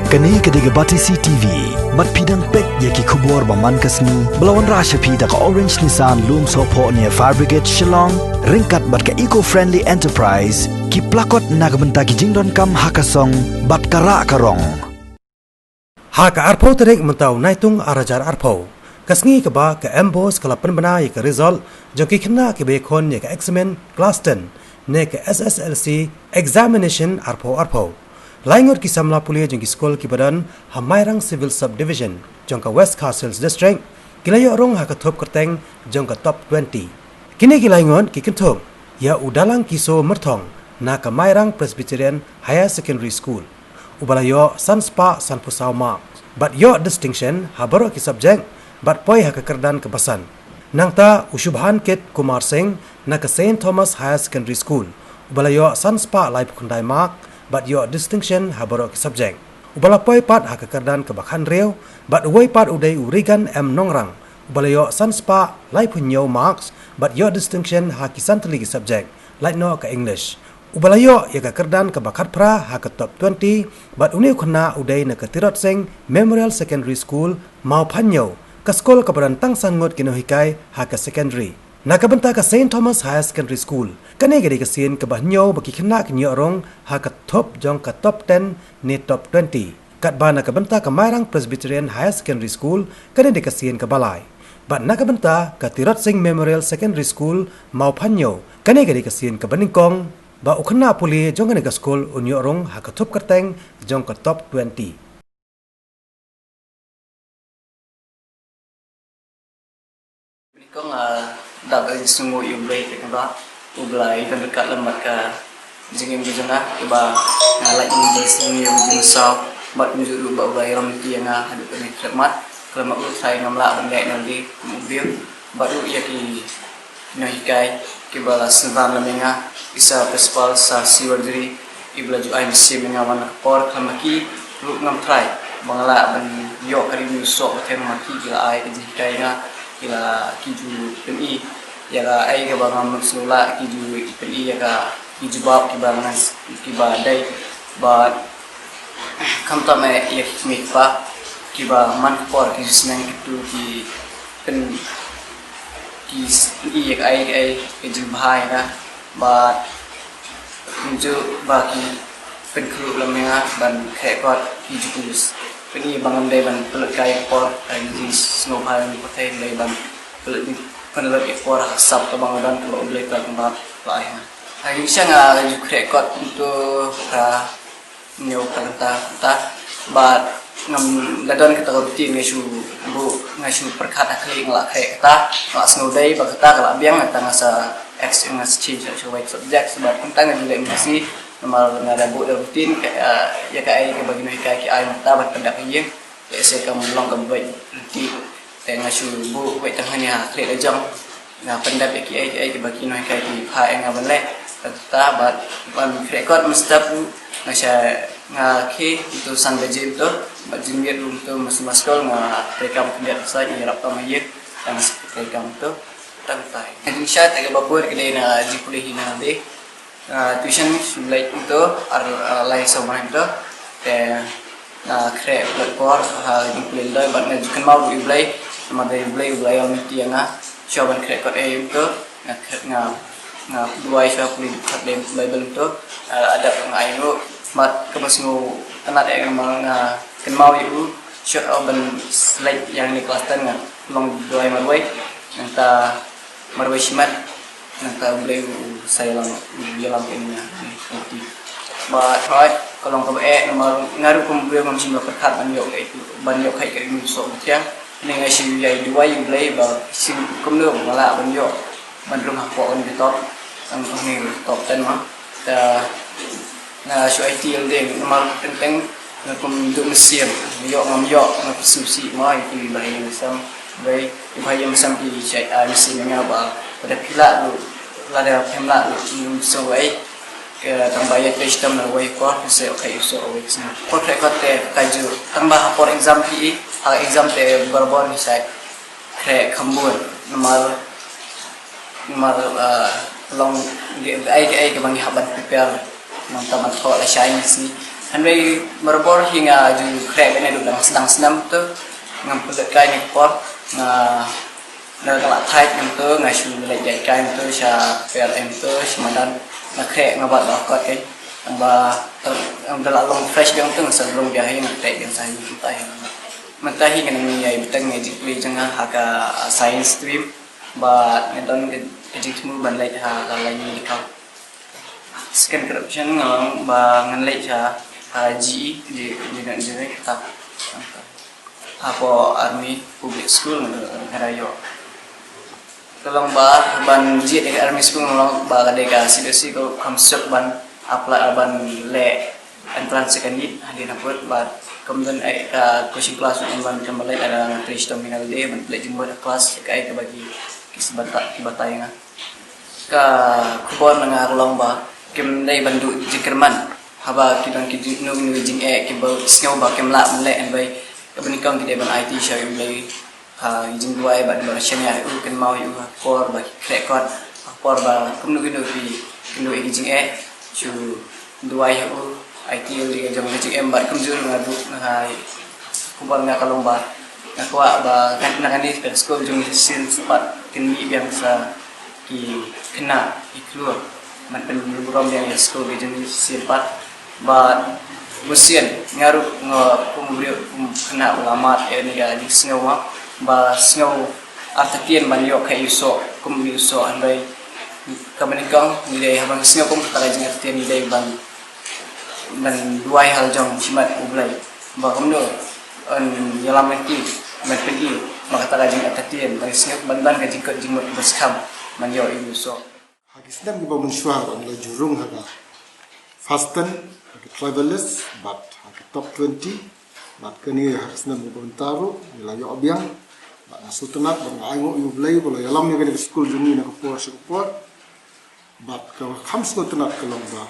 Kani kediga Batisi TV, mat pidang pek yaki kubur baman kasni, belawan rasha pida ka Orange Nissan Loom Sopo near Fire Brigade Shillong, ringkat bat ka eco-friendly enterprise, ki plakot nagbenta ki jingdon kam hakasong, bat kara karong. Haka arpo terek mentau naitung arajar arpo. Kasngi ke ba ke embos kala penbena ya ke result, joki kena ke bekon ya ke examen class 10, ne ke SSLC examination arpo. Laingot ki samla pulia jong ki skol ki badan Hamairang Civil Subdivision jong ka West Castles District kilayo rong haka top kerteng jong ka top 20. Kini ki laingot ki kentung ya udalang kiso mertong na ka Mairang Presbyterian Higher Secondary School. Ubalayo sanspa sanpusau mark. But yo distinction habaro ki subject but poi haka kerdan ke basan. Nangta usubhan kit Kumar Singh na ka St. Thomas Higher Secondary School. Ubalayo sanspa lai pukundai mark but your distinction habaro ki subject. Ubala poi pat haka kerdan ke bakhan reo but uway pat uday urigan nongrang. Ubalayo sanspa lai punyo marks but your distinction haki santali ki subject like no ka English. Ubalayo ya ka kerdan ke bakat pra haka top 20 but uni khna uday na ka Tirot Singh Memorial Secondary School mau panyo ka skol ka badan tang sangot kinohikai haka secondary. Nakabenta ka St. Thomas Higher Secondary School. Kani gadi kasin ka bahnyo baki khna kinyo rong haka top jong ka top 10 ni top 20. Kat ba nakabenta ka Mairang Presbyterian Higher Secondary School kani di kasin ka balai. But nakabenta ka Tirot Singh Memorial Secondary School mau panyo kani gadi kasin ka Baningkong ba ukhna puli jong kani ka school unyo rong haka top kerteng jong ka top 20. Kong dapat semua ublay teknologi ublay dan dekat lembat ke jengim bujana iba ngalai ublay semua bujana saw bat muncul ubah ublay ramti yang ada kena khidmat kalau mak saya ngamla banggai nanti mobil baru ia ki nahikai ki balas sevan lemenga bisa festival sa siwardri ibla ju aim si mengawan por khamaki lu ngam try bangla ban yo kari mu so tem maki bila ai kejikai nga kila kiju PNI ya ka ai ka bangam sula kiju PNI ya ka kiju bab ki bangas ki badai ba kam ta me ya mi pa ki ba man por ki snang itu ki pen ki ya ai kiju bahai na ba kiju ba ki pen kru lamnya ban khe kot kiju kus ini bangun dari ban pelut kaya ekor di snow high di kota dari ban pelut di penelut ekor sab ke bangunan kalau boleh tak tempat lain. Hari siang lagi ekor untuk nyok kata bat ngam ladon kita rutin ngasu perkata kali ngelak kata ngelak snow day bak kata ngelak biang kata ngasa exchange sesuai subjek sebab tentang juga masih normal ngada bu rutin ya kai ke bagi noi kai ai mata bat pendak ye ya se kam long kam bai ti te ngasu bu bai tang hanya kle ajang na pendak ki ai ke bagi noi kai ti pha nga banle ta bat ban record mustap ngasha nga ki itu san beje itu bat jingir rum tu mas-maskol nga rekam pendak sa ni rap ta ye dan rekam tu tantai insya Allah babur ke na jipulih na de tuition sulit itu lain sama itu te kre pelakor di pelindai bat ngajukan mau diulai sama dari ulai yang nanti yang coba kre kot itu nga dua isu pulih kat dem bible itu ada pengai itu mat kemasnu tanat yang nga ken mau itu coba slide yang di kelas tan long dua marwai nanta marwai simat nanta boleh saya dalam ininya nanti but right kalau kamu nomor ngaruh kemudian masih melakukan banyak itu banyak kayak ini so macam ini ngasih ya dua yang boleh bah sim kemudian malah banyak bandung apa on di top ini top 10 mah nah so IT yang deh nomor tentang kemudian mesin yo susi mah itu bahaya macam baik bahaya macam di mesinnya bah pada pila lu lada pemla lu so ai ke tambaya sistem na wai ko se okay so away sna ko te kaju tambah for exam pi exam te barbor ni sai kre khambur nomor long ai ke bangi haban prepare nam tamat ko la shine si Handai merbor hingga ju krek ini dulu sedang senam tu ngambil kai ni por na kalau tight tu ngasu lek jai kai tu sya PLM tu semadan na krek ngabat bakot kai amba long fresh yang tu sebelum dia yang krek yang saya kita yang mentahi kan ni ai betang ni jikli jangan haka science stream ba ngedon ke jikmu ban lek ha lain ni kau scan corruption ngang ba ngan lek sya GE di dengan kita apa army public school ngarayo kalau ban jit dekat army school ngolong ba kadeka sidasi ko kamsuk ban apply ban le entrance secondary hadin apot ba kemudian ka coaching class ban kembali ada ngatris terminal day ban play jumbo kelas kai ke bagi kibatai nga ka kubon nga lomba kim dai bandu jikerman haba kidang kidino ngijing kibau sngau ba kemla mle and by kebenikang kide ban IT show mle ha jing duai ba ba shanya u ken mau yu por ba rekod por ba kumnu kido pi kindo ngijing chu duai u IT li jang ngijing ba kumjur ngadu ha kubal nga kalomba nakwa ba kan nakani ke school jung sin sempat kini yang sa ki kena iklu man pen program yang school jung sempat ba musian ngaruh pemberi kena ulamat ni ga di sengawa ba sengau artikian banyo kai uso kumbi uso andai kamenikang ni dai habang sengau kum kata jing artian ni dai ban dan dua hal jong simat ublai ba kamno an yalam ki metegi maka kata jing artian dari sengau bandan ka jingkot jingmot berskam banyo uso hagisdan giba mensyuar on la jurung haga fasten travelers but top 20 but kini harusnya berbentaru nilai obiang but nasutenat bangaingo yublay bola yalam ni kini school juni na kapor sekupor but kalau khams nutenat kalau ba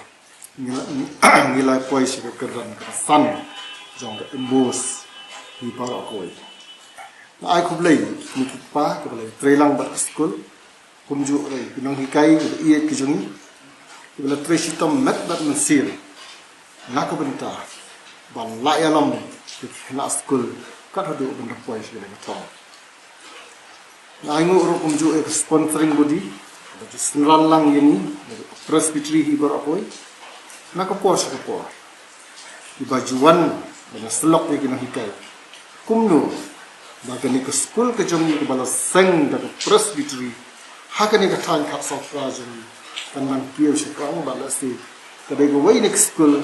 nilai poi sekeran san jong ke embos di para koi na ai kublay ni pa kublay trailang bat school kumju rai pinang hikai iet kijungi bila tresitom met bat mensir nak bentar ban la yalam nak school kat hadu benda poi segala macam na ingu ro kumju sponsoring body baju senran lang ini presbytery hibar apoi nak por sekapor di bajuan bana selok ni kena hikai kumnu bagani ke school ke jom ke bala seng dak presbytery hakani ka tan kap sok rajin kan man piu sekang bala si kadai go way next school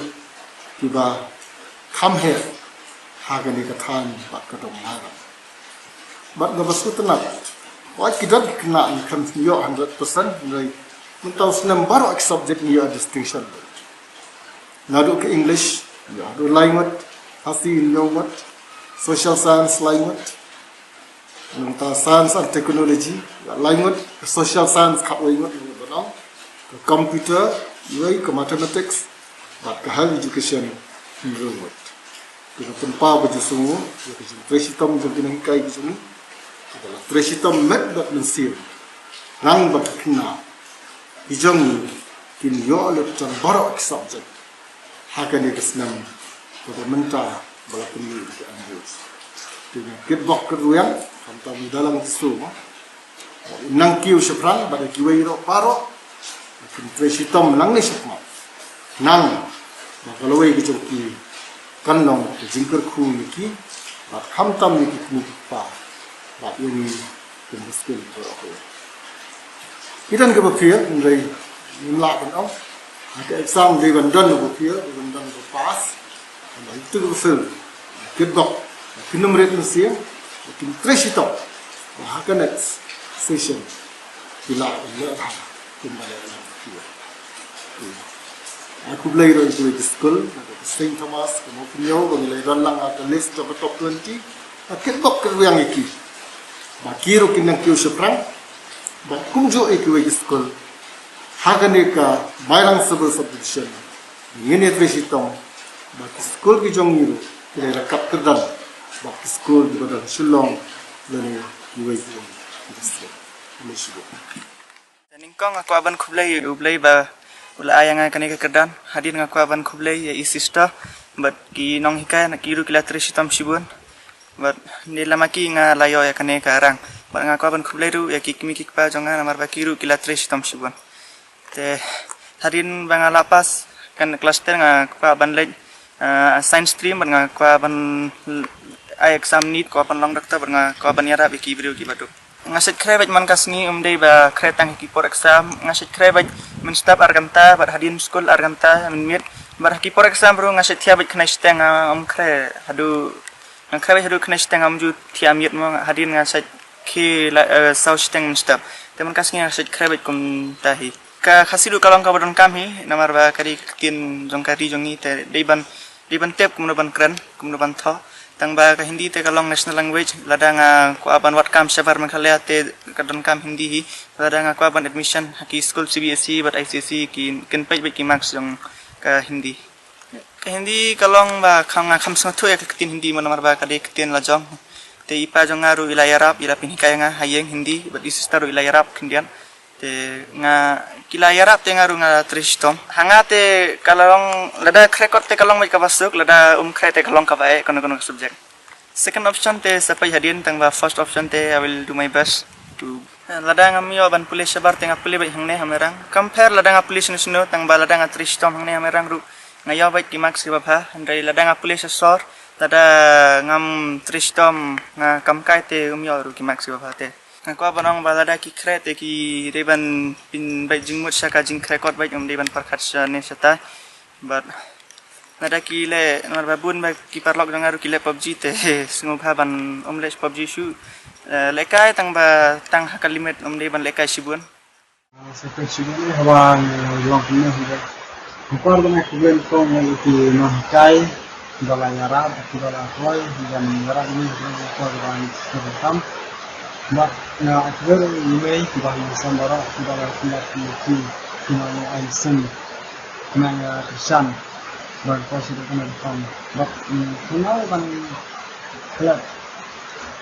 tiba come here hagani katan bat kadong mara bat ngabasu tenat wai kidat kena kan yo 100% ngai mentau senam baru ek subject ni ada distinction nadu ke english ya do language hasi lewat social science language mentau science and technology language social science kap language betul ke computer yoi ke mathematics but ke higher education enrollment kita tempa baju semua ya ke tresitom jadi nang kai ke sini adalah tresitom met dat mensir nang bat kena hijong kin yo le tan barok subject hakan ke senam pada menta bala pemilih ke ambus dengan kitbok keruyang hantam dalam semua nang kiu seprang pada kiwai ro paro kin tresitom nang ni sepma nang kalau we gitu ki kanong jingker khu ki ba khamtam ni ki pa ba ini kemuskian ko kitan ke bapia ndai nimla kan au ada exam di bandan ko bapia di bandan ko pass ba itu ko sel kitbok kinum ret mesia kin treshito ba hakan session bila le ha kumbala aku belajar itu di school, Saint Thomas, kemudian aku belajar lang at list of top 20. Akhir bok kerjaan iki, bakiru kinang kiu seprang, bakumjo iku di school. Haganeka bayang civil subdivision. Ini advisitong, bak school ki jong niru, kira rakap kerdan, bak school di badan Shillong, lani iway di school. Malaysia. Ningkong aku aban kublai ba ula ayang kani ke kedan hadir ngaku aban kublai ya sister but ki nong hikai nak kiru kila trishitam shibun but nila maki nga layo ya kane karang but nga ko ban khubleru ya ki kimi kikpa jonga namar ba kiru kila trishitam shibun te harin banga lapas kan cluster nga kwa ban lej science stream but nga kwa ban ai exam need ko ban long dokter but nga ko ban yara bi ki brio ki batu ngasit krebet man kasni umdei ba kretang ki por exam ngasit krebet min stap arganta bar hadin school arganta min mit bar ki por exam bro ngasit thia bet khnai steng kre hadu krebet hadu khnai steng ju thia mit mo hadin ngasit ki sau steng min stap teman kasni ngasit krebet kum tahi ka khasidu kalong ka bodon kami namar ba kari tin jongkari jongi te deban tep kum ban kran kum ban tho tang ba ka hindi te kalong national language ladang ko aban wat kam sabar mangkhalea te kadon kam hindi hi ladang ko aban admission ki school CBSE but ICSE ki ken page ki marks jong ka hindi kalong ba kham sang thu ya tin hindi manamar ba ka de tin la jong te ipa jong aru ila yarap ila pin kaya nga hayeng hindi but isistaru ila yarap kindian te nga kila yarap te ngaru nga tristom hangate kalong lada krekot te kalong mai ka basuk lada kre te kalong ka bae kono subject second option te sapai hadin tang ba first option te I will do my best to lada nga mio ban police sabar te nga puli bai hangne hamerang compare lada nga police nisno tang ba lada nga tristom hangne hamerang ru ngayo bai ki max ba pha andai lada nga police sor lada ngam tristom nga kamkai te mio ru ki max ba pha te ko banong balada ki krete ki reban pin bai jingmut saka jing krekot bai deban parkhat ne sata but nada ki le nomor babun bai ki parlok jangaru ki le PUBG te singo ban omles PUBG shu lekai tang ba tang hakalimet deban lekai sibun seperti sibun hawang long ne hide kupar bana kuben ko ngi no kai dala yara dala toy dan yara ni ko ban setam but na akbar yumei bahwa sambara dalam filati kimano aisen kimano Christian dan positif kan but kenal kan kelak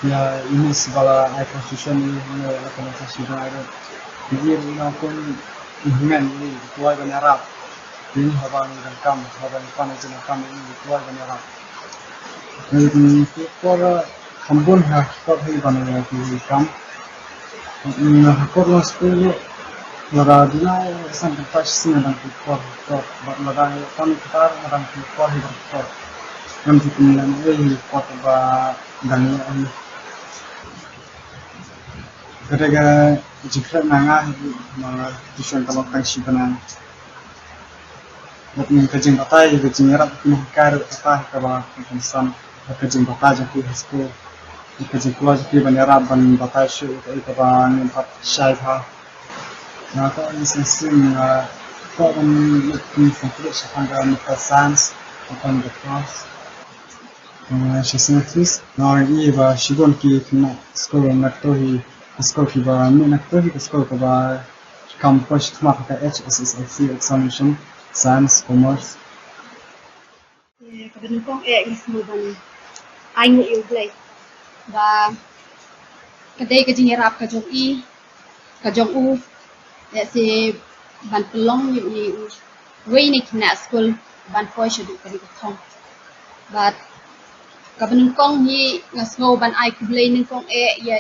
ya ini segala constitution ini akan sudah ada dia melakukan hubungan ini kuat dengan Arab ini haban dan kam haban panas kam ini kuat dengan Arab ini for Hambun ha kau hei bana ki kam kor lo school lada dina san pas sin dan kor bat lada kam tar dan kor hi kor nam ti kumlan ei kor ba dan ani kataga jikra nanga ma tuition kalau kan si bana bat min kajing batai kajing rap ni kar apa ka ba insan kajing batai jadi school Because logically when you're up and batashu ito ba ng patsyay ha na ko isang ko ang looking for sa hanggang sans upon the cross she says na iba shigon ki na school na to hi school ki ba na to hi school ka ba campus tuma ka HSSC examination science commerce kabin kong ismo ban ay mo iuglay ba kadai kajing yarap kajong u ya si ban pelong ni way ni kina school ban foi shadu kari kong but kabin kong ni ngasgo ban ai kublay ning kong ya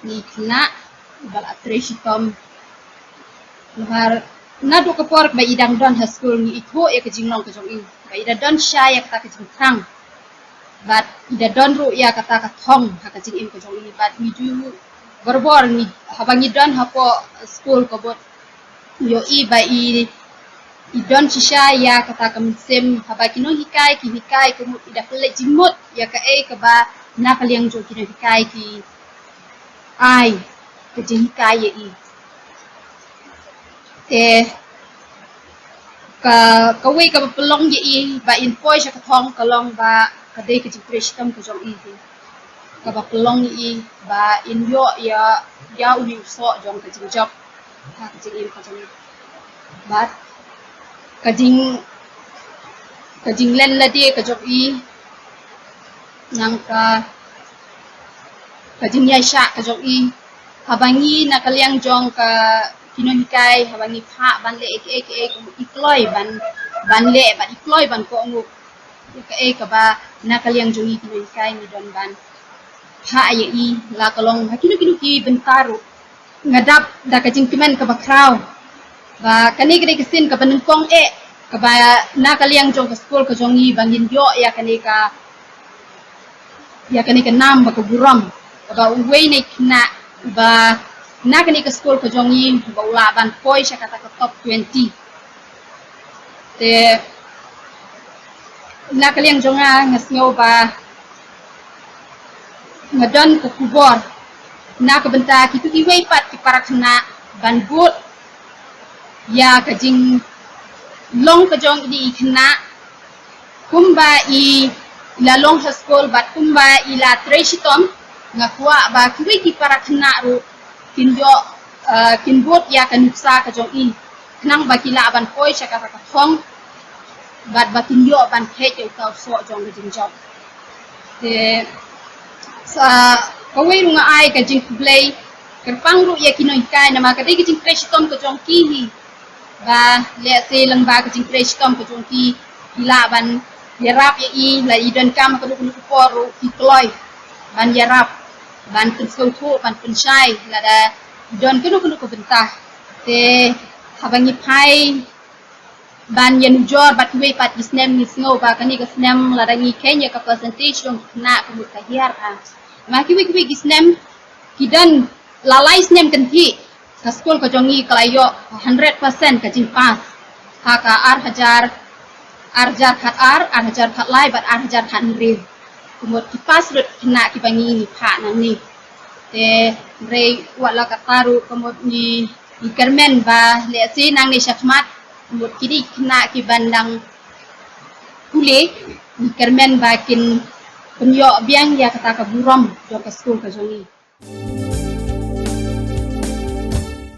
ni kina bal atreshitom luhar nado ka pork ba idang don ha school ni ito ya kajing long kajong ba ida don sha ya kata kajing tang but ida don ru ya kata thong haka jing im ko jong ini but mi ju borbor ni habangi don hapo school ko bot yo ba i don shisha ya kata kam sem habaki no hikai ko ida pele jimut ya ka ka ba na paliang jo kina hikai ki ai ke jing hikai ya te ka we ka pelong ye ba in poi sha ka thong kalong ba kadai ke jipristam ko jong ka ba pelong ba in yo ya uni so jong ka jingjok ha ka jing ko jong ba ka jing len la de ka jok nang ka jing ya sha ka jok habangi na kaliang jong ka kinonikai habangi pha ban le ek ko ikloi ban ban le ban deploy ban ko ngu ka ka ba na kaliang jongi kinoi kai ni don ban ha ye I la kalong hakilu kilu ki bentaru ngadap da ka jingkimen ka ba kraw ba kani gede kesin ka banengkong ka ba na kaliang jong ka school ka jongi bangin yo ya kani ka nam ba ka buram ba uwe ni kna ba na kani ka school ka jongi ba ula ban poi sya kata ka top 20 te na kaliang jonga ngasngo ba ngadon ka kubor na ka benta kitu ki wei pat ki para kena ban but ya ka jing long ka jong di kena kumba I la long sa school bat kumba I la treshitom ngakwa ba ki wei ki para kena ru kinjo kinbut ya ka nuksa ka jong I kenang ba ki la ban poi sya ka thong bat ba kinjo ban phe yo ka so jong ka jing job te sa kawai runga ai ka jing play kerpang ru ya kinoi kai nama ka dei ka jing treshitom ka jong ki hi ba le se lang ba ka jing treshitom ka jong ki la ban yarap ya I la I don kam ka du poru ki kloi ban yarap ban kun so thu ban kun shai la da don ka du ko bentah te habangi pai ban yen jor bat we pat isnem ni snow ba kani ka snem la rangi kenya ka percentage jong na ka mut ka hiar ma ki we isnem kidan lalai snem kan thi ka school ka jongi kalayo 100% ka jing pass ha ka arjar khat lai bat arjar khat ri kumut ki pass rut kena ki bangi ni pha nang ni te re wala ka taru kumut ni kermen ba le se nang ni syakmat kumut kidi kena ki bandang kule ni kermen ba kin penyo biang ya kata ka buram jo ka school ka jongi